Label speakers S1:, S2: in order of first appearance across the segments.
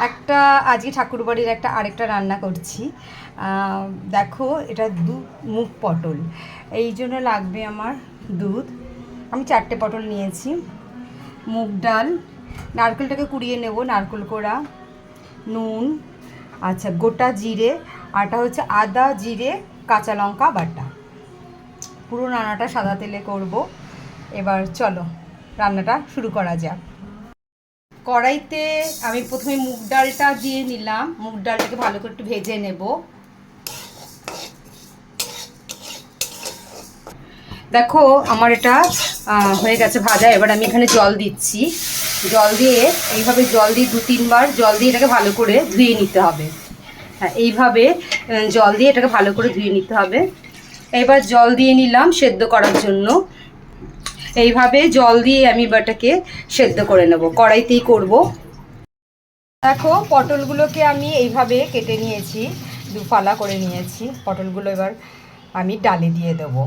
S1: একটা আজকে ঠাকুরবাড়ির আরেকটা রান্না করছি। দেখো, এটা মুগ পটল, এই জন্য লাগবে আমার দুধ। আমি 4টে পটল নিয়েছি, মুগ ডাল, নারকেলটাকে কুড়িয়ে নেব, নারকেল কোড়া, নুন, আচ্ছা গোটা জিরে, আটা হচ্ছে আদা জিরে কাঁচা লঙ্কা বাটা। পুরো রান্নাটা সাদা তেলে করব। এবার চলো রান্নাটা শুরু করা যাক। কড়াইতে আমি প্রথমে মুগ ডালটা দিয়ে নিলাম, মুগ ডালটাকে ভালো করে একটু ভেজে নেব। দেখো আমার এটা হয়ে গেছে ভাজা। এবার আমি এখানে জল দিচ্ছি, জল দিয়ে এইভাবে জল দিয়ে 2-3 বার জল দিয়ে এটাকে ভালো করে ধুয়ে নিতে হবে। হ্যাঁ, এইভাবে জল দিয়ে এটাকে ভালো করে ধুয়ে নিতে হবে। এবার জল দিয়ে নিলাম সেদ্ধ করার জন্য। এইভাবে জল দিয়ে আমি এটাকে সেদ্ধ করে নেব, কড়াইতেই করব। দেখো পটলগুলোকে আমি এইভাবে কেটে নিয়েছি, 2 ফালা করে নিয়েছি পটলগুলো। এবার আমি ডালে দিয়ে দেবো।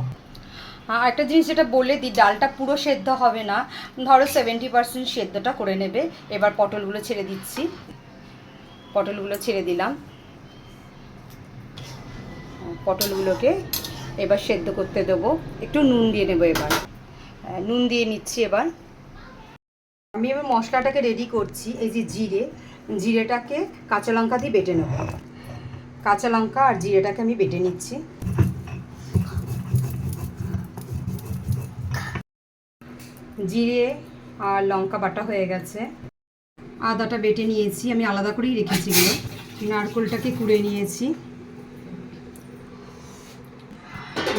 S1: একটা জিনিস যেটা বলে দিই, ডালটা পুরো সেদ্ধ হবে না, ধরো 70% সেদ্ধটা করে নেবে। এবার পটলগুলো ছেড়ে দিচ্ছি, পটলগুলো ছেড়ে দিলাম। পটলগুলোকে এবার সেদ্ধ করতে দেবো, একটু নুন দিয়ে নেবো। এবার নুন দিয়ে নিচ্ছি। এবার আমি মশলাটাকে রেডি করছি। এই যে জিরেটাকে কাঁচা লঙ্কা দিয়ে বেটে নেব। কাঁচা লঙ্কা আর জিরেটাকে আমি বেটে নিচ্ছি। জিরে আর লঙ্কা বাটা হয়ে গেছে। আদাটা বেটে নিয়েছি, আমি আলাদা করেই রেখেছি। নারকেলটাকে কুড়ে নিয়েছি।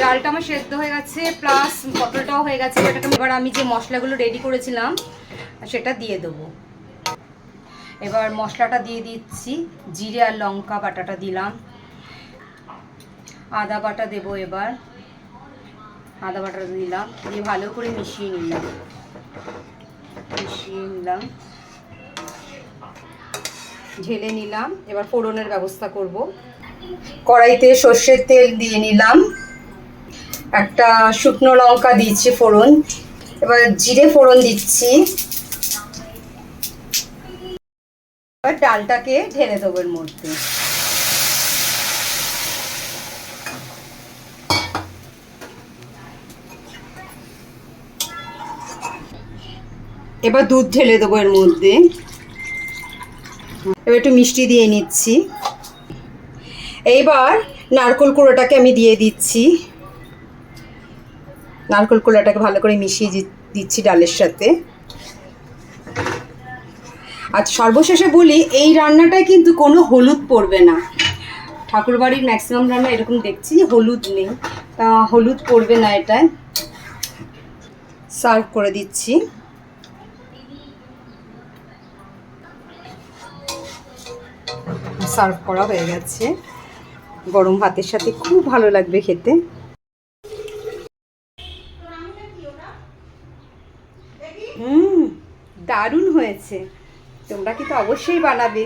S1: ডালটা আমার সেদ্ধ হয়ে গেছে, প্লাস পটলটাও হয়ে গেছে। এবার আমি যে মশলাগুলো রেডি করেছিলাম সেটা দিয়ে দেবো। এবার মশলাটা দিয়ে দিচ্ছি, জিরে আর লঙ্কা বাটাটা দিলাম, আদা বাটা দেবো। এবার আদা বাটাটা দিলাম, দিয়ে ভালো করে মিশিয়ে নিলাম। ঢেলে নিলাম। এবার ফোড়নের ব্যবস্থা করব। কড়াইতে সর্ষের তেল দিয়ে নিলাম, একটা শুকনো লঙ্কা দিচ্ছি ফোড়ন। এবার জিরে ফোড়ন দিচ্ছি। এবার ডালটাকে ঢেলে দেবো এর মধ্যে। এবার দুধ ঢেলে দেবো এর মধ্যে। এবার একটু মিষ্টি দিয়ে নিচ্ছি। এইবার নারকেল কুড়োটাকে আমি দিয়ে দিচ্ছি। নারকেল কুড়োটাকে ভালো করে মিশিয়ে দিচ্ছি ডালের সাথে। আর সর্বশেষে বলি, এই রান্নাটায় কিন্তু কোনো হলুদ পড়বে না। ঠাকুরবাড়ির ম্যাক্সিমাম রান্না এরকম দেখছি হলুদ নেই, তা হলুদ পড়বে না এটায়। সার্ভ করে দিচ্ছি। সার্ভ করা হয়ে গেছে, গরম ভাতের সাথে খুব ভালো লাগবে খেতে। দারুণ হয়েছে। তোমরা কিন্তু অবশ্যই বানাবে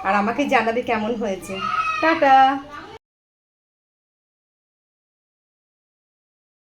S1: আর আমাকে জানাবে কেমন হয়েছে। টাটা।